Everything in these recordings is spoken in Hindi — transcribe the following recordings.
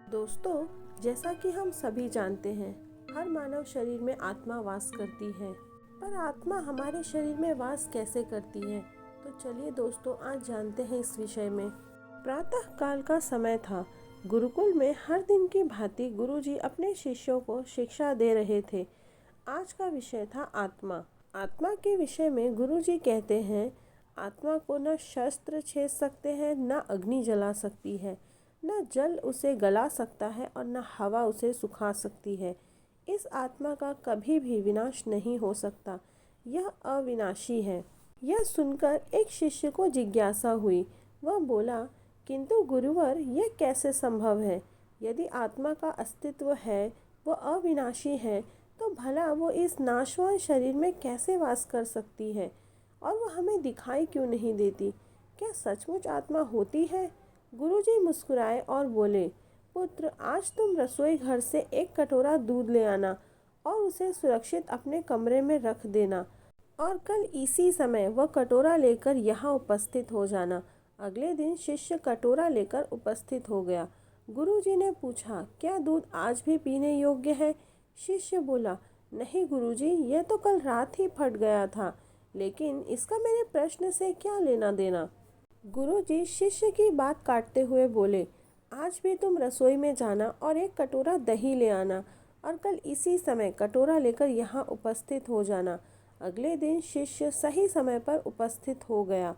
दोस्तों, जैसा कि हम सभी जानते हैं, हर मानव शरीर में आत्मा वास करती है। पर आत्मा हमारे शरीर में वास कैसे करती है? तो चलिए दोस्तों, आज जानते हैं इस विषय में। प्रातः काल का समय था। गुरुकुल में हर दिन की भांति गुरुजी अपने शिष्यों को शिक्षा दे रहे थे। आज का विषय था आत्मा। आत्मा के विषय में गुरुजी कहते हैं, आत्मा को न शस्त्र छेद सकते हैं, न अग्नि जला सकती है, न जल उसे गला सकता है और न हवा उसे सुखा सकती है। इस आत्मा का कभी भी विनाश नहीं हो सकता, यह अविनाशी है। यह सुनकर एक शिष्य को जिज्ञासा हुई। वह बोला, किंतु गुरुवर, यह कैसे संभव है? यदि आत्मा का अस्तित्व है, वह अविनाशी है, तो भला वो इस नाशवान शरीर में कैसे वास कर सकती है? और वह हमें दिखाई क्यों नहीं देती? क्या सचमुच आत्मा होती है? गुरुजी मुस्कुराए और बोले, पुत्र, आज तुम रसोई घर से एक कटोरा दूध ले आना और उसे सुरक्षित अपने कमरे में रख देना, और कल इसी समय वह कटोरा लेकर यहाँ उपस्थित हो जाना। अगले दिन शिष्य कटोरा लेकर उपस्थित हो गया। गुरुजी ने पूछा, क्या दूध आज भी पीने योग्य है? शिष्य बोला, नहीं गुरुजी, यह तो कल रात ही फट गया था, लेकिन इसका मेरे प्रश्न से क्या लेना देना? गुरुजी शिष्य की बात काटते हुए बोले, आज भी तुम रसोई में जाना और एक कटोरा दही ले आना, और कल इसी समय कटोरा लेकर यहाँ उपस्थित हो जाना। अगले दिन शिष्य सही समय पर उपस्थित हो गया।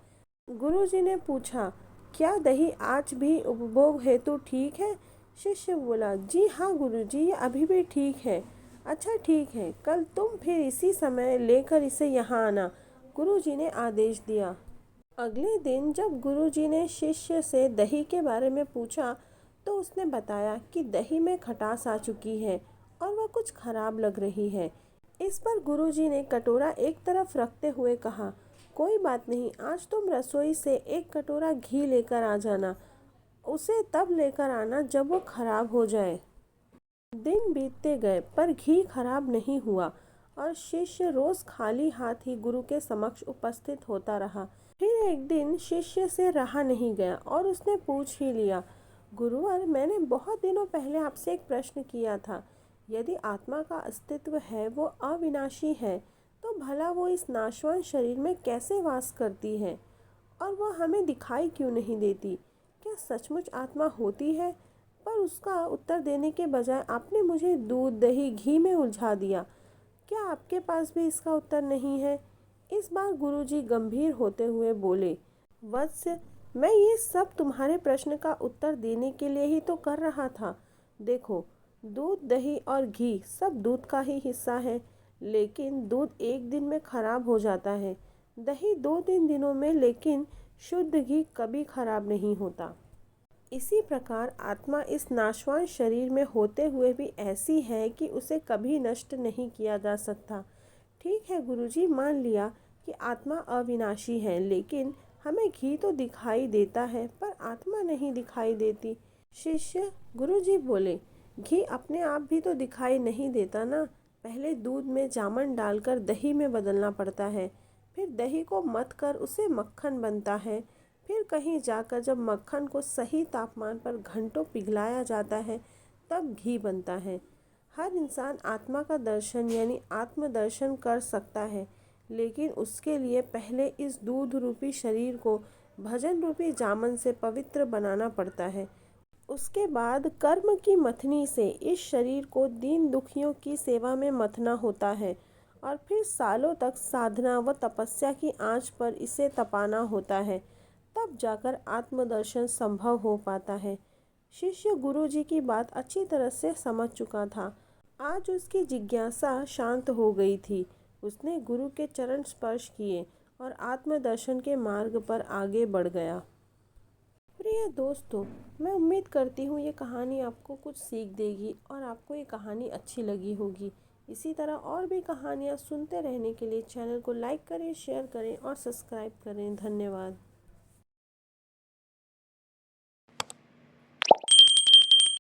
गुरुजी ने पूछा, क्या दही आज भी उपभोग हेतु ठीक है? शिष्य बोला, जी हाँ गुरुजी, ये अभी भी ठीक है। अच्छा ठीक है, कल तुम फिर इसी समय लेकर इसे यहाँ आना, गुरुजी ने आदेश दिया। अगले दिन जब गुरुजी ने शिष्य से दही के बारे में पूछा, तो उसने बताया कि दही में खटास आ चुकी है और वह कुछ खराब लग रही है। इस पर गुरुजी ने कटोरा एक तरफ रखते हुए कहा, कोई बात नहीं, आज तुम रसोई से एक कटोरा घी लेकर आ जाना। उसे तब लेकर आना जब वो खराब हो जाए। दिन बीतते गए पर घी खराब नहीं हुआ, और शिष्य रोज खाली हाथ ही गुरु के समक्ष उपस्थित होता रहा। फिर एक दिन शिष्य से रहा नहीं गया और उसने पूछ ही लिया, गुरुवर, मैंने बहुत दिनों पहले आपसे एक प्रश्न किया था। यदि आत्मा का अस्तित्व है, वो अविनाशी है, तो भला वो इस नाशवान शरीर में कैसे वास करती है? और वह हमें दिखाई क्यों नहीं देती? क्या सचमुच आत्मा होती है? पर उसका उत्तर देने के बजाय आपने मुझे दूध, दही, घी में उलझा दिया। क्या आपके पास भी इसका उत्तर नहीं है? इस बार गुरुजी गंभीर होते हुए बोले, वत्स, मैं ये सब तुम्हारे प्रश्न का उत्तर देने के लिए ही तो कर रहा था। देखो, दूध, दही और घी सब दूध का ही हिस्सा है, लेकिन दूध एक दिन में खराब हो जाता है, दही 2-3 दिनों में, लेकिन शुद्ध घी कभी खराब नहीं होता। इसी प्रकार आत्मा इस नाशवान शरीर में होते हुए भी ऐसी है कि उसे कभी नष्ट नहीं किया जा सकता। ठीक है गुरुजी, मान लिया कि आत्मा अविनाशी है, लेकिन हमें घी तो दिखाई देता है पर आत्मा नहीं दिखाई देती। शिष्य, गुरुजी बोले, घी अपने आप भी तो दिखाई नहीं देता ना। पहले दूध में जामन डालकर दही में बदलना पड़ता है, फिर दही को मथ कर उसे मक्खन बनता है, फिर कहीं जाकर जब मक्खन को सही तापमान पर घंटों पिघलाया जाता है, तब घी बनता है। हर इंसान आत्मा का दर्शन यानी आत्मदर्शन कर सकता है, लेकिन उसके लिए पहले इस दूध रूपी शरीर को भजन रूपी जामन से पवित्र बनाना पड़ता है। उसके बाद कर्म की मथनी से इस शरीर को दीन दुखियों की सेवा में मथना होता है, और फिर सालों तक साधना व तपस्या की आंच पर इसे तपाना होता है। तब जाकर आत्मदर्शन संभव हो पाता है। शिष्य गुरुजी की बात अच्छी तरह से समझ चुका था। आज उसकी जिज्ञासा शांत हो गई थी। उसने गुरु के चरण स्पर्श किए और आत्मदर्शन के मार्ग पर आगे बढ़ गया। प्रिय दोस्तों, मैं उम्मीद करती हूँ ये कहानी आपको कुछ सीख देगी और आपको ये कहानी अच्छी लगी होगी। इसी तरह और भी कहानियाँ सुनते रहने के लिए चैनल को लाइक करें, शेयर करें और सब्सक्राइब करें। धन्यवाद।